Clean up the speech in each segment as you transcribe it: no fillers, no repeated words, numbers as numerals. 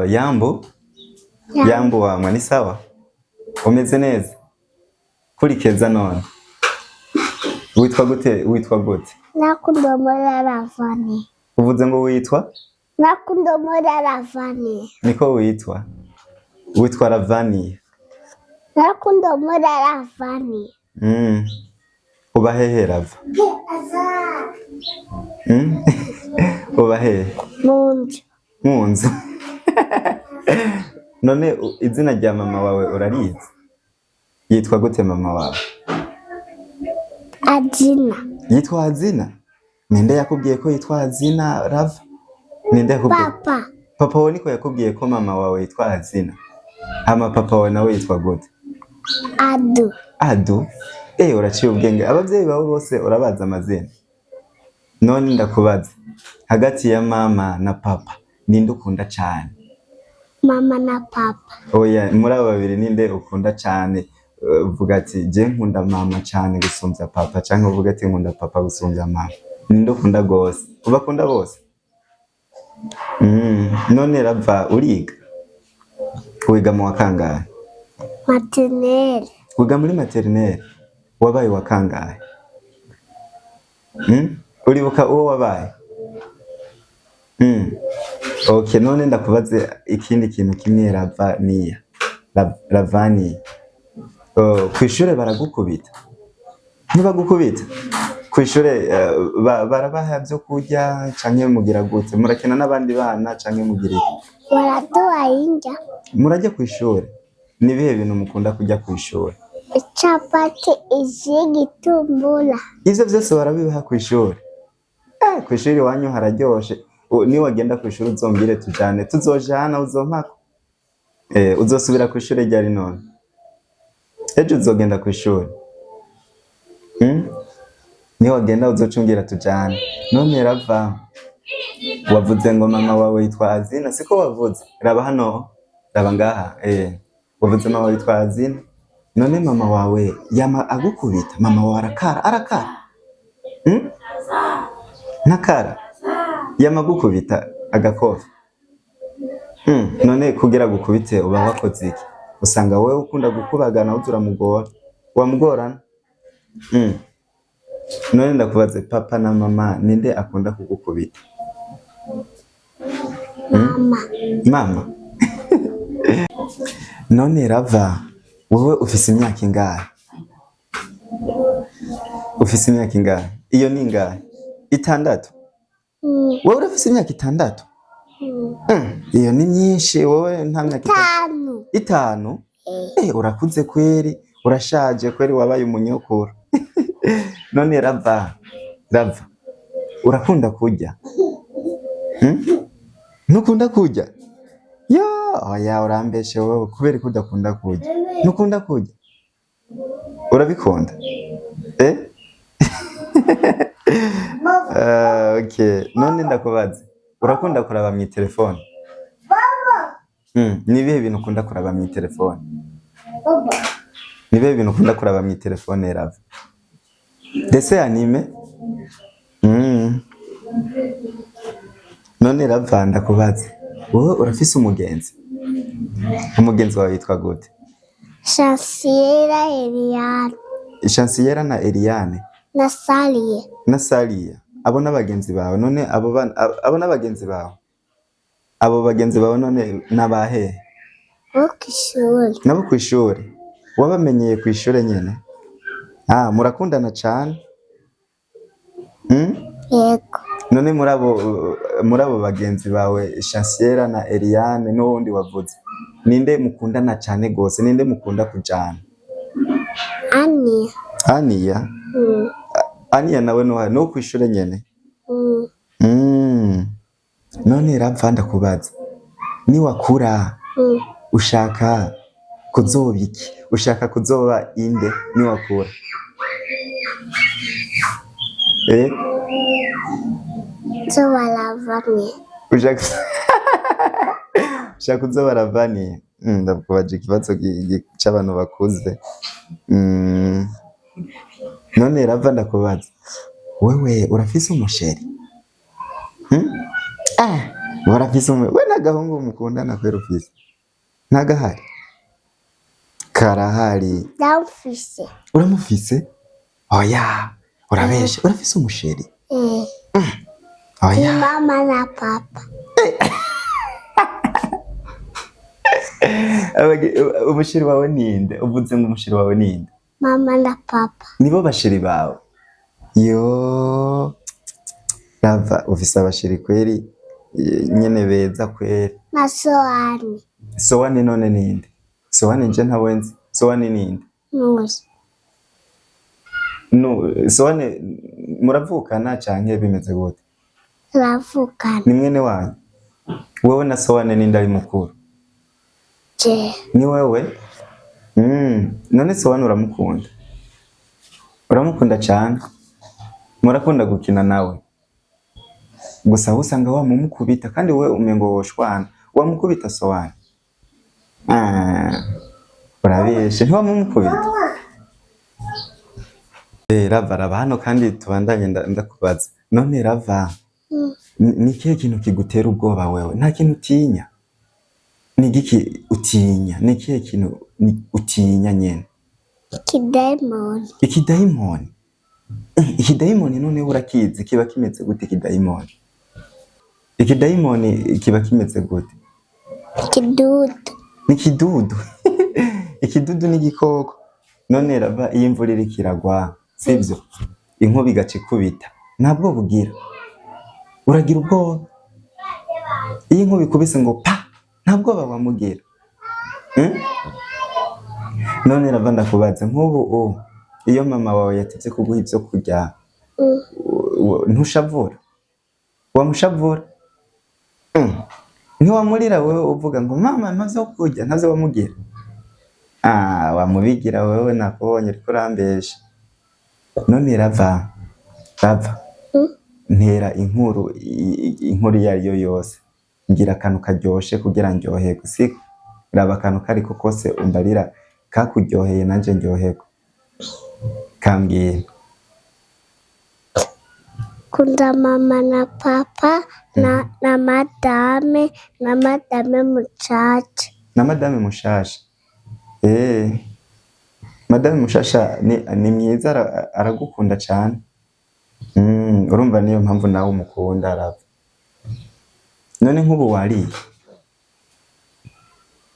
Yambo wa ni sawa? Umeze neza? Kuri keza none. Witwa gute? Nakundomora Ravani. Uvuze ngo witwa? Nakundomora Ravani. Niko witwa? Witwa Ravani. Nakundomora Ravani. Uba hehe Rava? Uba hehe? Munzu. None izina rya mama wawe urarizi? Yitwa gute mama wawe? Azina. Yitwa Azina? Ninde yakubwiye ko yitwa Azina Rava? Ninde yakubwiye? Papa wawe niko yakubwiye ko mama wawe yitwa Azina. Hama papa wawe nawe yitwa gute? Adu? Uraciye ubwenge. Abavyeyi bawe bose urabaza amazina. None ndakubaza. Hagati ya mama na papa ninde ukunda cyane? Mama na papa. Oya, muri abo babiri ninde ukunda cyane? Uvuga ati je nkunda mama cyane gusumvya papa, cyangwa uvuga ati nkunda papa gusumvya mama? Ninde ukunda gose? Ubakunda bose? None Rava uriga? Wiga mu wakangahe? Maternelle. Wiga muri maternelle? Wabaye wakangahe? Uribuka uwo wabaye? Okay, none ndakubaze ikindi kintu kimwe Ravani. Kw'ishure baragukubita? Ntibagukubita? Kw'ishure barabaha byo kurya canke mugira gute? Murakina n'abandi bana canke mugira iki? Baraduha indya. Murajya kw'ishure? Ni bihe bintu mukunda kurya kw'ishure? Chapati, igitumbura. Ivyo vyose barabibaha kw'ishure? Kw'ishure iwanyu hararyoshe. Ni wagenda kw'ishure uzombwire tujane, tuzojana uzompako? Uzosubira kw'ishure ryari none? Ejo uzogenda kw'ishure? Ni wagenda uzocungira tujane. None Rava, wavuze ngo mama wawe yitwa Azina, siko wavuze? Raba hano, raba ngaha. Wavuze mama wawe yitwa Azina? None mama wawe yama agukubita? Mama wawe arakara? Ntakara? Yama gukubita agakofi? None kugira gukubite uba wakoze iki? Usanga wewe ukunda gukubagana uzuramugora? Wamugorana? None ndakubaze, papa na mama ninde akunda kugukubita? Mama? None Rava, wowe ufise imyaka ingahe? Ufise imyaka ingahe? Iyo ni ingahe? 6? Wowe urafise imyaka 6? Iyo ni myinshi. Wowe nta myaka 5? Urakuze kweri, urashaje kweri, wabaye umunyokuru. None Rava, urakunda kurya? Ntukunda kurya? Oya, urambeshe wowe, kubera ko udakunda kurya. Ntukunda kurya? Urabikunda? Okay, none ndakubaza, urakunda kuraba mu telefone? Ni bihe bintu ukunda kuraba mu telefone? Ni bihe bintu ukunda kuraba mu telefone Rava? Dese anime? None Rava, ndakubaza, wowe urafise umugenzi? Umugenzi wawe yitwa gute? Chanciera Eliane. Chanciera na Eliane? Na Salia. Abo n'abagenzi bawe. None abo n'abagenzi bawe? Abo bagenzi bawe none nabahe? Kw'ishure. Nabo kw'ishure? Wabamenyeye kw'ishure nyene? Murakundana cane? Yego. None muri abo bagenzi bawe Chanciera na Eliane n'uwundi wavuze, ninde mukundana cane gose? Ninde mukunda kujana? Aniya? Aniya nawe no kw'ishure nyene? None Rava, ndakubaza, ni wakura ushaka kuzoba iki? Ushaka kuzoba inde ni wakura? Zoba Ravani. Ushaka kuzoba Ravani? Ndakubaje ikibazo c'abantu bakuze. None Rava, ndakubaza, wewe urafise umusheri? Warafise we n'agahungu mukundana kwera ufise? Ntagahari? Karahari. Ndamufise. Uramufise? Oya, urabeshe. Urafise umusheri? Oya. Ni mama na papa. Umusheri wawe ninde? Uvuze ngo umusheri wawe ninde? Mama na papa. Nibo basheri bawe? Yo. Rava, ufise abasheri kweri nyene beza kweri. Na Soani. Soani none ninde? Soani nje ntawenzi. Soani ninde? Nuzi. No, Soani muravukana canke bimeze gute? Turavukana. Ni mwene wanyu? Wewe na Soani ninde ari mukuru? Je. Ni wewe? None Soani uramukunda? Uramukunda cane? Murakunda gukina nawe? Gusa usanga wamumukubita kandi we umengo woshwana. Wamukubita Soani? Urabeshe ntiwamumukubita? Rava hano kandi tubandanye ndakubaza. None Rava, ni kihe kintu kigutera ubwoba wewe? Nta kintu utinya? Ni giki utinya? Ni kihe kintu utinya nyene? Ikidayimoni. Ikidayimoni? Ikidayimoni none urakizi kiba kimeze gute ikidayimoni? Ikidayimoni kiba kimeze gute? Ikidudu. Ni kidudu. Ikidudu ni igikoko. None Rava iyo imvura iriko iragwa, sivyo? Inkuba igaca ikubita. Ntabwo bugira. Uragira ubwoba. Iyo inkuba ikubise ngo pa, ntabwo bamugira. None Rava ndakubaza nk'ubu iyo mama wawe yatevye kuguha ivyo kurya, ntushavura? Wamushavura? Ntiwamurira wewe uvuga ngo mama ntavyo kurya, ntavyo wamugira? Wamubigira wewe nakubonye uriko urambesha. None Rava, ntera inkuru iyo ariyo yose. Ngira akantu karyoshe kugira ndyoherwe, siko? Raba akantu kariko kose umbarira kakuryoheye nanje ndyoherwe. Kambwira. Kunda mama na papa na madame muchacha. Na madame mushasha? Madame mushasha ni myiza aragukunda cyane. Urumva niyo mpamvu nawe umukunda Rava. None nk'ubu wariye?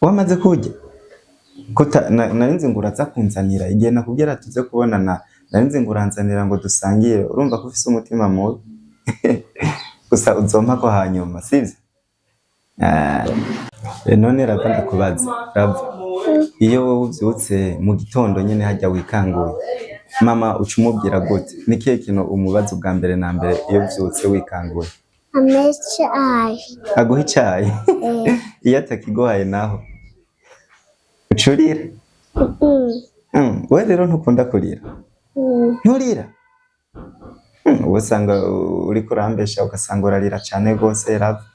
Wamaze kurya? Narinzi ngo uraza kunzanira igihe nakubwira tuze kubonana, narinzi ngo uranzanira ngo dusangire. Urumva ko ufise umutima mubi. Gusa uzompa ko hanyuma, sivyo? None Rava ndakubaza. Rava, iyo wowe uvyutse mu gitondo nyene hajya wikanguye, mama uca umubwira gute? Ni kihe kintu umubaza ubwa mbere na mbere iyo uvyutse wikanguye? Icayi. Aguha icayi? Iyo atakiguhaye naho ucurira? We rero ntukunda kurira? Nturira? Usanga uriko urambesha ugasanga urarira cane gose Rava.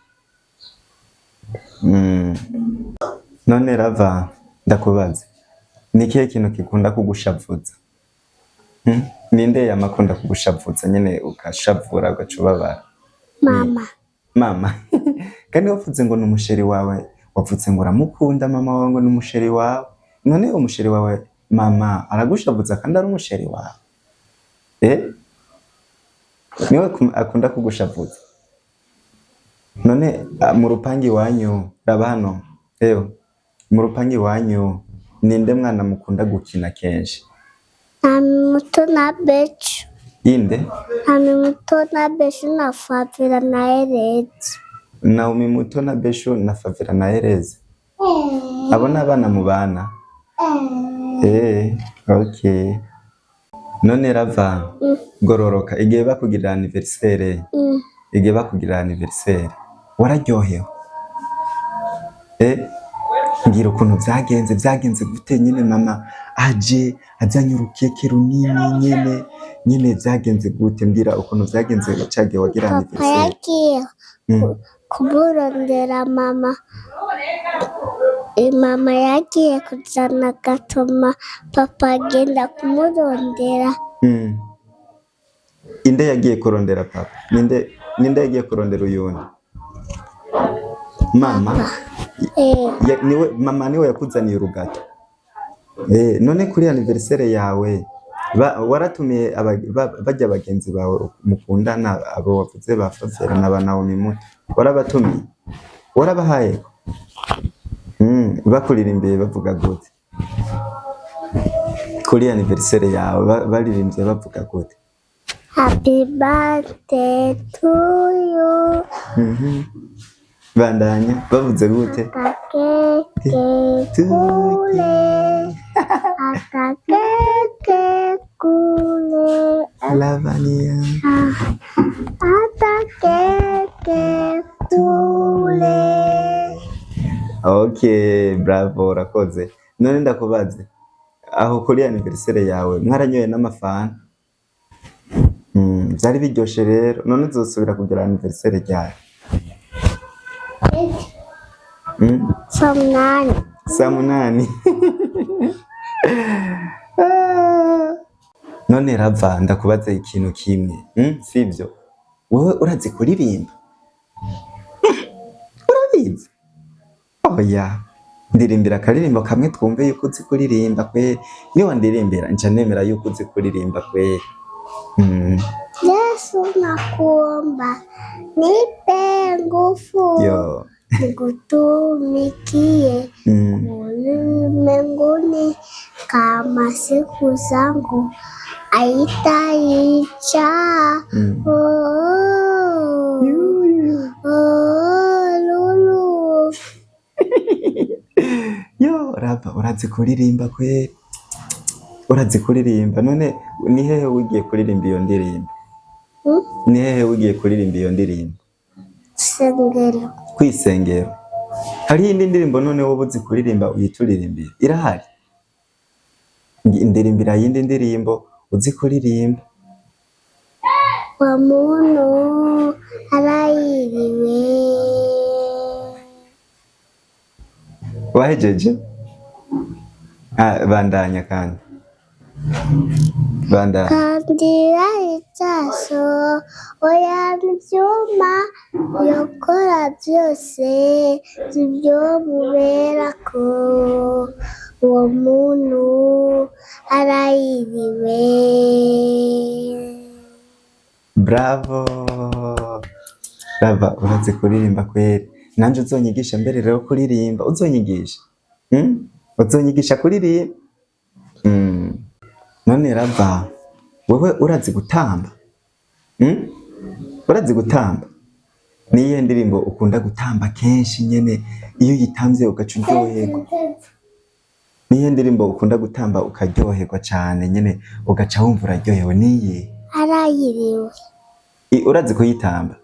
None Rava ndakubaza, ni kihe kintu kikunda kugushavuza? Ninde yamakunda kugushavuza nyene ukashavura ugacubabara? Mama. Kandi wavuze ngo n'umusheri wawe, wavuze ngo uramukunda mama wawe ngo n'umusheri wawe. None umusheri wawe mama aragushavuza kandi ari umusheri wawe? Niwe akunda kugushavuza? None mu rupangi wanyu Raba hano, mu rupangi wanyu ninde mwana mukunda gukina kenshi? Muto na Bechu. Inde? Muto na Bechu na Favira na Ereze. Naomi Muto na Beshu na Favira na Ereze? Abo ni abana mubana? Okay. None Rava, gororoka igihe bakugirira anniversaire, wararyohewe? Ngira ukuntu byagenze gute nyene mama aje azanye urukeke runini nyene byagenze gute? Mbwira ukuntu byagenze cage wagira anniversaire. Papa yagiye kumurondera mama. Mama yagiye kuzana gatoma, papa agenda kumurondera. Inde yagiye kurondera papa? Ninde yagiye kurondera uyundi? Mama mama niwe yakuzaniye urugato. None kuri anniversaire yawe waratumiye bajya bagenzi bawe mukundana abo wavuze bafasera n'abanawe muto warabatumiye warabahaye bakuririmbiye bavuga gute kuri anniversaire yawe baririmbye bavuga gute? Happy birthday to you. Bandanya bavuze gute? Atakeke kule Lavania atakeke kule. Okay, bravo, urakoze. None ndakubaze aho kuri anniversaire yawe mwaranyoye n'amafana? Byari biryoshe rero. None uzosubira kugira anniversaire ryawe? Samunani. None Rava ndakubaza ikintu kimwe, sivyo? Wowe urazi kuririmba? Urabizi? Oya, ndirimbira akaririmbo kamwe twumve yuko uzi kuririmba kweri. Niyo wandirimbira nca nemera yuko uzi kuririmba kweri. Yesu nakuomba nipe nguvu nikutumikie ulimwenguni kama siku zangu haitaisha. Lulu. Yo Rava urazi kuririmba kweri. Urazi kuririmba. None ni hehe wigiye kuririmba iyo ndirimbo? Ni hehe wigiye kuririmba iyo ndirimbo? Sengero. Kwisengero. Hari indi ndirimbo none wowe uzi kuririmba uyituririmbira? Irahari? Ndirimbira yindi ndirimbo uzi kuririmba? Wa muntu arayiriwe. Wahejeje? Bandanya kandi. Bandanya. Kandira itaso oya mbyuma yokora byose ibyo muberako uwo muntu arayiriwe. Bravo. Rava urazi kuririmba kweri. Nanje uzonyigisha mbere rero kuririmba. Uzonyigisha? Uzonyigisha kuririmba? None Rava wewe urazi gutamba? Urazi gutamba? Niye ndirimbo ukunda gutamba kenshi nyene iyo yitamvye ugaca uryoherwa? Niye ndirimbo ukunda gutamba ukaryoherwa cyane nyene ugaca wumva uraryohewe niye? Arayiriwe. Urazi kuyitamba?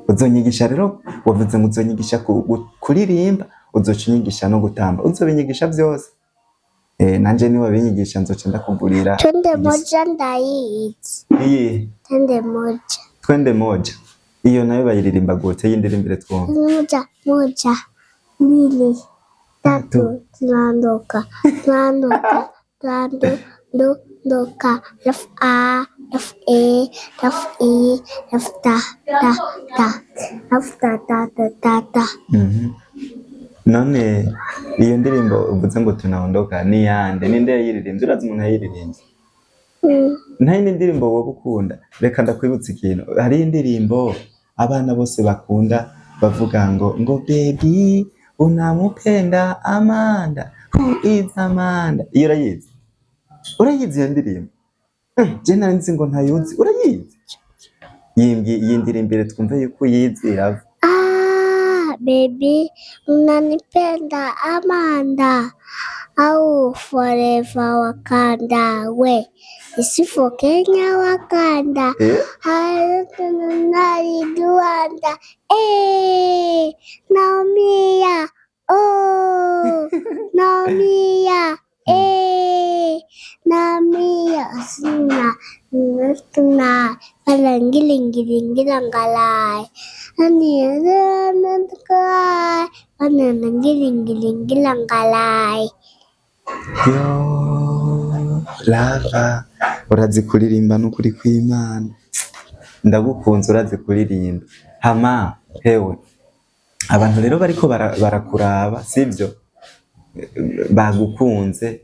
Uzonyigisha rero wavuze ngo uzonyigisha kuririmba uzocinyigisha no gutamba. Uzobinyigisha byose? Nanje niwe binyigisha nzoca ndakugurira. Twende moja ndayizi. Iye. Twende moja. Twende moja. Iyo nayo bayiririmba gute yindirimbire twumva? Moja. Mbili. Tatu. Tunaondoka. Ndoka. Left A. Left A. Left E. Left ta. Left ta. None iyo ndirimbo uvuze ngo tunaondoka ni yande? Ninde yayiririmbye? Urazi umuntu yayiririmbye? Nta yindi ndirimbo wowe ukunda? Reka ndakwibutsa ikintu. Hari indirimbo abana bose bakunda bavuga ngo baby unamupenda Amanda. Who is Amanda? Iyo urayizi? Urayizi iyo ndirimbo? Je nari ngo ntayuzi. Urayizi? Iyi ndirimbire twumve yuko uyizi Rava. Baby unanipenda Amanda au forever Wakanda we isifo Kenya Wakanda nari Rwanda naumia naumia sina nina palangilingilingilangalai Gilangalai. Yo Rava urazi kuririmba n'ukuri kw'Imana. Ndagukunze urazi kuririmba. Hama hewe abantu rero bariko barakuraba sivyo, bagukunze,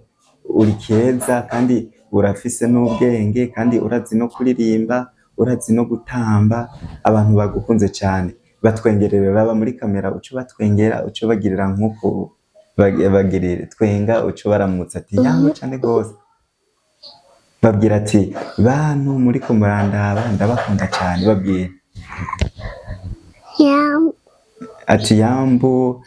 uri keza kandi urafise n'ubwenge kandi urazi no kuririmba, urazi no gutamba, abantu bagukunze cyane. Batwengerera, raba muri kamera uco batwengera, uco bagirira nk'uko bagirire twenga, uco baramutsa ati yango cyane gose, babwira ati bantu muri ko murandaba ndabakunda cyane, babwira ati yambo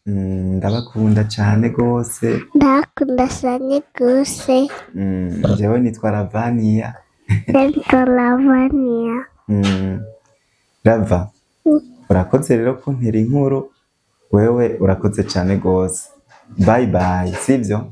ndabakunda cyane gose, ndakunda cyane gose, jewe nitwa Lavania. Rava, urakoze rero kuntera inkuru, wewe urakoze cyane gose. Bye bye, sivyo?